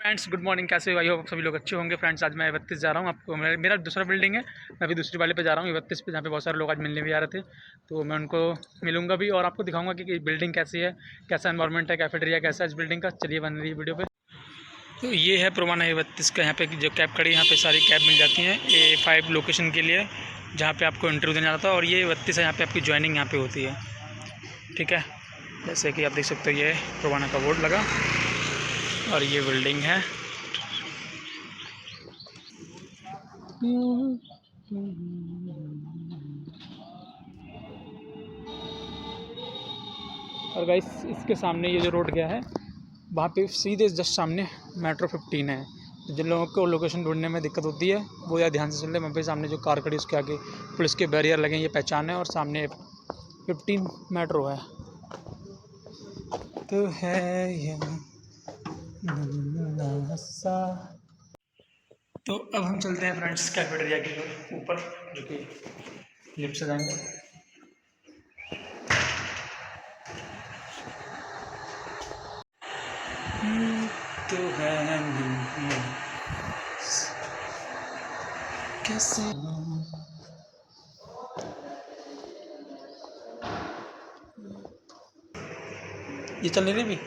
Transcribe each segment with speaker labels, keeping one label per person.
Speaker 1: Friends good morning, कैसे हो? I hope सभी लोग अच्छे होंगे। फ्रेंड्स आज मैं 31 जा रहा हूँ। आपको मेरा दूसरा बिल्डिंग है, मैं अभी दूसरी वाले पे जा रहा हूँ 31 पे, जहाँ पे बहुत सारे लोग आज मिलने भी आ रहे थे। तो मैं उनको मिलूंगा भी और आपको दिखाऊंगा कि बिल्डिंग कैसी है, कैसा एनवायरनमेंट है, कैफेटेरिया कैसा है इस बिल्डिंग का। चलिए बन रही है वीडियो पे। तो ये है पुराना 31 का, यहाँ पे जो कैब खड़ी है यहाँ पे सारी कैब मिल जाती हैं A5 लोकेशन के लिए, जहाँ पे आपको इंटरव्यू देना था। और ये 32 है, यहाँ पे आपकी ज्वाइनिंग यहाँ पे होती है। ठीक है, जैसे कि आप देख सकते हो ये पुराना का बोर्ड लगा और ये बिल्डिंग है। और गाइस इसके सामने ये जो रोड गया है, वहाँ पे सीधे जस्ट सामने मेट्रो 15 है। तो जिन लोगों को लोकेशन ढूंढने में दिक्कत होती है वो यार ध्यान से सुन ले। वहाँ पे सामने जो कार खड़ी है उसके आगे पुलिस के बैरियर लगे हैं, ये पहचान है। और सामने 15 मेट्रो है। तो है ये तो अब हम चलते हैं फ्रेंड्स कैफेटेरिया के ऊपर, जो कि लिफ्ट से जाएंगे। तो है कैसे ये चल नहीं रही भी।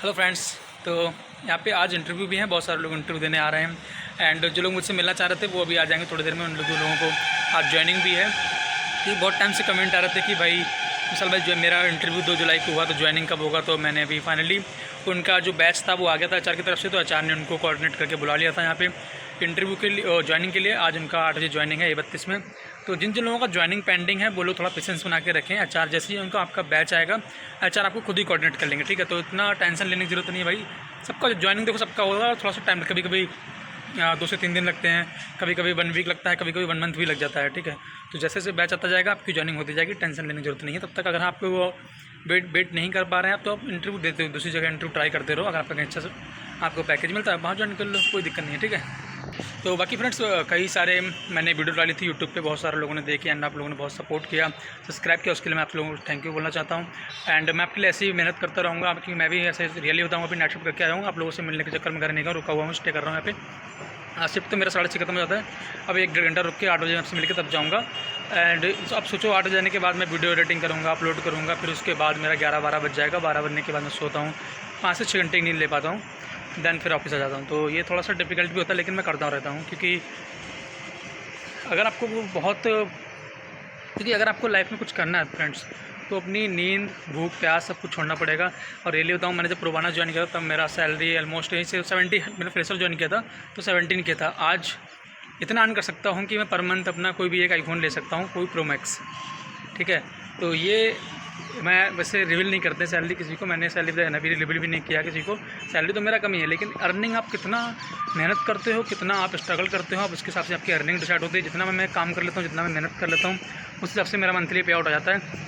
Speaker 1: हेलो फ्रेंड्स, तो यहाँ पे आज इंटरव्यू भी है, बहुत सारे लोग इंटरव्यू देने आ रहे हैं। एंड जो लोग मुझसे मिलना चाह रहे थे वो अभी आ जाएंगे थोड़ी देर में। उन लोगों को आज ज्वाइनिंग भी है। कि बहुत टाइम से कमेंट आ रहे थे कि भाई विशाल भाई जो मेरा इंटरव्यू 2 जुलाई को हुआ तो ज्वाइनिंग कब होगा। तो मैंने अभी फाइनली उनका जो बैच था वो आ गया था HR की तरफ से। तो HR ने उनको कोऑर्डिनेट करके बुला लिया था यहाँ पे इंटरव्यू के लिए, ज्वाइनिंग के लिए। आज उनका 8 बजे ज्वाइनिंग है A32 में। तो जिन जिन लोगों का ज्वाइनिंग पेंडिंग है वो लोग थोड़ा पेशेंस बना के रखें। HR जैसे ही उनका आपका बैच आएगा HR आपको खुद ही कोऑर्डिनेट कर लेंगे। ठीक है, तो इतना टेंशन लेने की जरूरत नहीं है भाई। सबका ज्वाइनिंग देखो सबका होगा, थोड़ा सा टाइम कभी कभी 2 से 3 दिन लगते हैं, कभी कभी 1 वीक लगता है, कभी कभी 1 मंथ भी लग जाता है। ठीक है, तो जैसे जैसे बैच आता जाएगा आपकी ज्वाइनिंग होती जाएगी, टेंशन लेने की जरूरत नहीं है। तब तक अगर आप वो वेट नहीं कर पा रहे हैं आप, तो आप इंटरव्यू देते हो, दूसरी जगह इंटरव्यू ट्राई करते रहो। अगर आपका कहीं अच्छा से आपको पैकेज मिलता है वहाँ ज्वाइन कर लो, कोई दिक्कत नहीं है। ठीक है, तो बाकी फ्रेंड्स कई सारे मैंने वीडियो डाली थी यूट्यूब पे, बहुत सारे लोगों ने देखी एंड आप लोगों ने बहुत सपोर्ट किया, सब्सक्राइब किया, उसके लिए मैं आप लोगों को थैंक यू बोलना चाहता हूँ। एंड मैं आपके लिए ऐसी ही मेहनत करता रहूँगा, क्योंकि मैं भी ऐसे रियली होता हूँ। अभी नाइट शिफ्ट करके आया हूँ, आप लोगों से मिलने के चक्कर में घर नहीं गया, रुका हुआ हूँ, स्टे कर रहा हूँ यहाँ पे। शिफ्ट तो मेरा 6:30 खत्म हो जाता है। अब 1-1.5 घंटा रुक के 8 बजे आपसे मिलकर तब जाऊँगा। एंड अब सोचो 8 बजे जाने के बाद मैं वीडियो एडिटिंग करूँगा, अपलोड करूँगा, फिर उसके बाद मेरा 11-12 बज जाएगा। 12 बजने के बाद मैं सोता हूँ, 5 से 6 घंटे की नींद ले पाता हूँ, देन फिर ऑफिस आ जाता हूँ। तो ये थोड़ा सा डिफिकल्ट भी होता है, लेकिन मैं करता रहता हूँ। क्योंकि अगर आपको वो बहुत क्योंकि अगर आपको लाइफ में कुछ करना है फ्रेंड्स, तो अपनी नींद, भूख, प्यास सब कुछ छोड़ना पड़ेगा। और रियली बताऊँ, मैंने जब पुराना ज्वाइन किया था तब मेरा सैलरी ऑलमोस्ट यहीं से 70, मैंने फ्रेशर ज्वाइन किया था तो 17 किया था। आज इतना अर्न कर सकता हूँ कि मैं पर मंथ अपना कोई भी एक आईफोन ले सकता हूँ, कोई प्रो मैक्स। ठीक है, तो ये मैं वैसे रिवील नहीं करते सैलरी किसी को, मैंने सैलरी बताया भी रिवील भी नहीं किया किसी को। सैलरी तो मेरा कम ही है, लेकिन अर्निंग आप कितना मेहनत करते हो, कितना आप स्ट्रगल करते हो, आप उसके हिसाब से आपकी अर्निंग डिसाइड होती है। जितना मैं काम कर लेता हूँ, जितना मैं मेहनत कर लेता हूँ, उस हिसाब से मेरा मंथली पे आउट आ जाता है।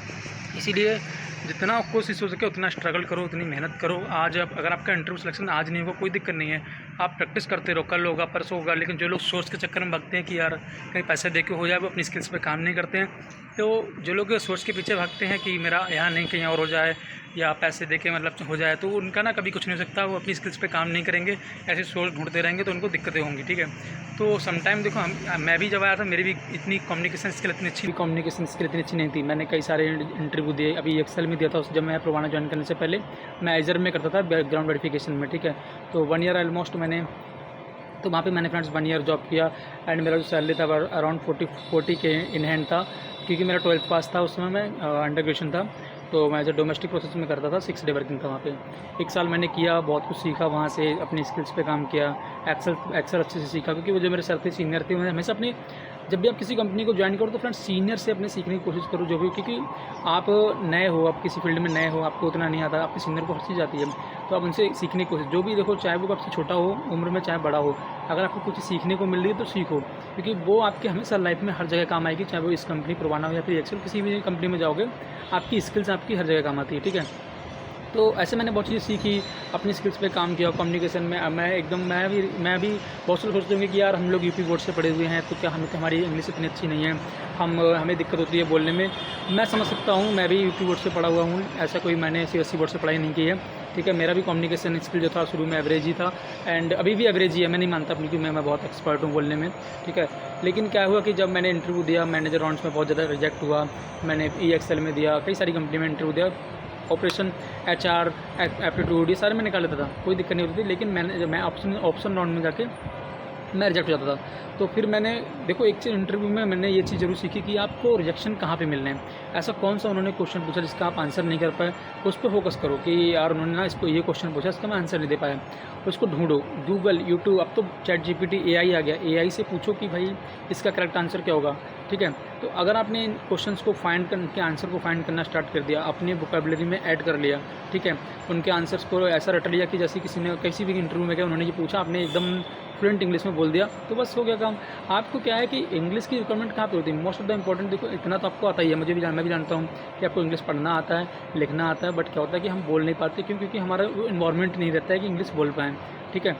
Speaker 1: इसीलिए जितना कोशिश हो सके उतना स्ट्रगल करो, उतनी मेहनत करो। आज अगर आपका इंटरव्यू सिलेक्शन आज नहीं होगा कोई दिक्कत नहीं है, आप प्रैक्टिस करते रहो, कल होगा, परसों होगा। लेकिन जो लोग सोच के चक्कर में भागते हैं कि यार कहीं पैसे दे के हो जाए, वो अपनी स्किल्स पे काम नहीं करते हैं। तो जो लोग सोच के पीछे भागते हैं कि मेरा यहाँ नहीं कहीं और हो जाए, या पैसे दे के मतलब हो जाए, तो उनका ना कभी कुछ नहीं हो सकता। वो अपनी स्किल्स पे काम नहीं करेंगे, ऐसे सोच ढूंढते रहेंगे तो उनको दिक्कतें होंगी। ठीक है, तो समटाइम देखो मैं भी जब आया था मेरी भी इतनी कम्युनिकेशन स्किल इतनी अच्छी नहीं थी। मैंने कई सारे इंटरव्यू दिए, अभी एक्सेल में दिया था जब मैं पुराना ज्वाइन करने से पहले। मैं एजर में करता था बैकग्राउंड वेरिफिकेशन में। ठीक है, तो 1 ईयर ऑलमोस्ट मैंने, तो वहाँ पे मैंने फ्रेंड्स 1 ईयर जॉब किया। एंड मेरा जो सैलरी था अराउंड 40 के इन हैंड था, क्योंकि मेरा 12th पास था उस समय, मैं अंडर ग्रेजुएशन था। तो मैं जो डोमेस्टिक प्रोसेस में करता था, 6 डे वर्किंग था वहाँ पे। 1 साल मैंने किया, बहुत कुछ सीखा वहाँ से, अपनी स्किल्स पे काम किया, एक्सेल अच्छे से सीखा। क्योंकि वो जो मेरे सर थे, सीनियर थे, उन्होंने हमेशा अपने, जब भी आप किसी कंपनी को ज्वाइन करो तो फ्रेंड्स सीनियर से अपने सीखने की कोशिश करो जो भी। क्योंकि आप नए हो, आप किसी फील्ड में नए हो, आपको उतना नहीं आता, आपके सीनियर को हर चीज़ आती है, तो आप उनसे सीखने की कोशिश, जो भी देखो, चाहे वो आपसे छोटा हो उम्र में, चाहे बड़ा हो, अगर आपको कुछ सीखने को मिल रही है तो सीखो। क्योंकि वो आपके हमेशा लाइफ में हर जगह काम आएगी, चाहे वो इस कंपनी पुराना हो या फिर एक्सेल, किसी भी कंपनी में जाओगे आपकी स्किल्स आपकी हर जगह काम आती है। ठीक है, तो ऐसे मैंने बहुत चीज़ें सीखी, अपनी स्किल्स पे काम किया कम्युनिकेशन में। मैं भी बहुत से लोग सोचते होंगे कि यार हम लोग यूपी बोर्ड से पढ़े हुए हैं तो क्या हमारी इंग्लिश इतनी अच्छी नहीं है, हमें दिक्कत होती है बोलने में। मैं समझ सकता हूँ, मैं भी यूपी बोर्ड से पढ़ा हुआ हूँ, ऐसा कोई मैंने सीबीएसई बोर्ड से पढ़ाई नहीं की है, ठीक है। मेरा भी कम्युनिकेशन स्किल जो था शुरू में एवरेज ही था, एंड अभी भी एवरेज ही है। मैं नहीं मानता अपनी कि मैं बहुत एक्सपर्ट हूँ बोलने में, ठीक है। लेकिन क्या हुआ कि जब मैंने इंटरव्यू दिया, मैनेजर राउंड्स में बहुत ज़्यादा रिजेक्ट हुआ। मैंने EXL में दिया, कई सारी कंपनी में इंटरव्यू दिया, ऑपरेशन, HR, एप्टीट्यूड, ये सारे मैं निकाल लेता था, कोई दिक्कत नहीं होती थी। लेकिन मैं ऑप्शन राउंड में जाके मैं रिजेक्ट हो जाता था। तो फिर मैंने देखो एक चीज़ इंटरव्यू में मैंने ये चीज़ ज़रूर सीखी कि आपको रिजेक्शन कहाँ पे मिलने हैं। ऐसा कौन सा उन्होंने क्वेश्चन पूछा जिसका आप आंसर नहीं कर पाए, उस पर फोकस करो कि यार उन्होंने ना इसको ये क्वेश्चन पूछा, इसका मैं आंसर नहीं दे पाया। उसको ढूंढो, गूगल, यूट्यूब, अब तो ChatGPT, AI आ गया, AI से पूछो कि भाई इसका करेक्ट आंसर क्या होगा, ठीक है। तो अगर आपने इन क्वेश्चंस को उनके आंसर को फाइंड करना स्टार्ट कर दिया, अपनी वोकेबलरी में ऐड कर लिया, ठीक है, उनके आंसर्स को ऐसा रट लिया कि जैसे किसी ने किसी भी इंटरव्यू में गया, उन्होंने ये पूछा, आपने एकदम फ्लुएंट इंग्लिश में बोल दिया, तो बस हो गया काम। आपको क्या है कि इंग्लिश की रिक्वायरमेंट कहाँ पे होती है, मोस्ट ऑफ द इंपॉर्टेंट, देखो इतना तो आपको आता ही है, मैं भी जानता हूँ कि आपको इंग्लिश पढ़ना आता है, लिखना आता है, बट क्या होता है कि हम बोल नहीं पाते, क्योंकि हमारा वो इन्वायरमेंट नहीं रहता है कि इंग्लिश बोल पाएँ, ठीक है।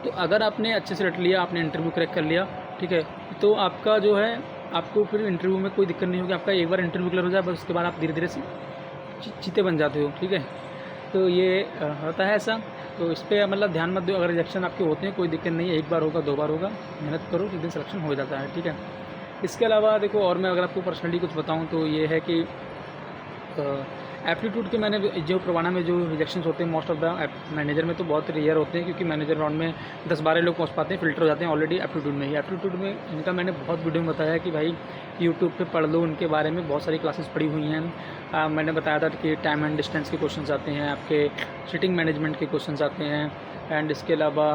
Speaker 1: तो अगर आपने अच्छे से रट लिया, आपने इंटरव्यू क्रैक कर लिया, ठीक है, तो आपका जो है, आपको फिर इंटरव्यू में कोई दिक्कत नहीं होगी। आपका एक बार इंटरव्यू क्लियर हो जाए, बस उसके बाद आप धीरे धीरे से चीते बन जाते हो, ठीक है। तो ये होता है ऐसा। तो इस पर मतलब ध्यान मत दो, अगर रिजेक्शन आपके होते हैं कोई दिक्कत नहीं है, एक बार होगा, 2 बार होगा, मेहनत करो, एक दिन सिलेक्शन हो जाता है, ठीक है। इसके अलावा देखो, और मैं अगर आपको पर्सनली कुछ बताऊं तो ये है कि एप्टीट्यूड के मैंने जो प्रवाना में जो रिजेक्शंस होते हैं, मोस्ट ऑफ द मैनेजर में तो बहुत रेयर होते हैं, क्योंकि मैनेजर राउंड में 10-12 लोग पहुंच पाते हैं, फिल्टर हो जाते हैं ऑलरेडी एप्टीट्यूड में ही। एप्टीट्यूड में इनका मैंने बहुत वीडियो में बताया कि भाई यूट्यूब पे पढ़ लो, उनके बारे में बहुत सारी क्लासेस पढ़ी हुई हैं। मैंने बताया था कि टाइम एंड डिस्टेंस के क्वेश्चन आते हैं, आपके सिटिंग मैनेजमेंट के क्वेश्चन आते हैं, एंड इसके अलावा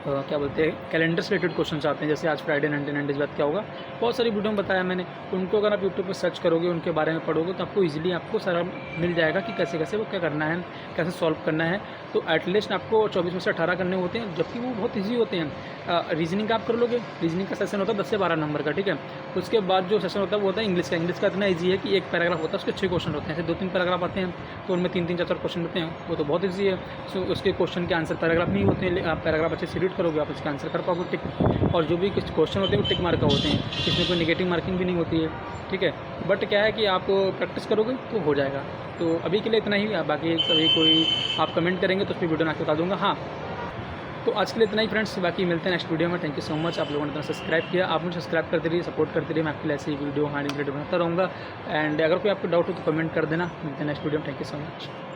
Speaker 1: क्या बोलते हैं, कैलेंडर से रिलेटेड क्वेश्चन आते हैं, जैसे आज फ्राइडे 99 डेज बाद क्या होगा, बहुत सारी वीडियो में बताया मैंने। उनको अगर आप यूट्यूब पर सर्च करोगे, उनके बारे में पढ़ोगे, तो आपको इजीली आपको सारा मिल जाएगा कि कैसे कैसे वो क्या करना है, कैसे सॉल्व करना है। तो एटलीस्ट आपको 24 में से 18 करने होते हैं, जबकि वो बहुत ईजी होते हैं। रीजनिंग का आप कर लोगे, रीजनिंग का सेशन होता है 10 से 12 नंबर का, ठीक है। उसके बाद जो सेशन होता है वो होता है इंग्लिश का। इंग्लिश का इतना ईजी है कि एक पैराग्राफ होता है, उसके 6 क्वेश्चन होते हैं, ऐसे 2-3 पैराग्राफ आते हैं, तो उनमें 3-3, 4-4 क्वेश्चन होते हैं, वो तो बहुत ईजी है। सो उसके क्वेश्चन के आंसर पैराग्राफ नहीं होते हैं, आप पैराग्राफ अच्छे से रीड करोगे, आप इसका आंसर कर पाओगे टिक। और जो भी कुछ क्वेश्चन होते हैं वो टिक मार्क का होते हैं, इसमें कोई नेगेटिव मार्किंग भी नहीं होती है, ठीक है। बट क्या है कि आप प्रैक्टिस करोगे तो हो जाएगा। तो अभी के लिए इतना ही, बाकी कभी कोई आप कमेंट करेंगे तो उस पर वीडियो बना के बता दूँगा। हाँ, तो आज के लिए इतना ही फ्रेंड्स, बाकी मिलते हैं नेक्स्ट वीडियो में। थैंक यू सो मच, आप लोगों ने इतना सब्सक्राइब किया, आप मुझे सब्सक्राइब करते रहिए, सपोर्ट करते रहिए, मैं आपके लिए ऐसी वीडियो हार्ड रिलेटेड बनाता रहूँगा। एंड अगर कोई आपको डाउट हो तो कमेंट कर देना। मिलते हैं नेक्स्ट वीडियो में, थैंक यू सो मच।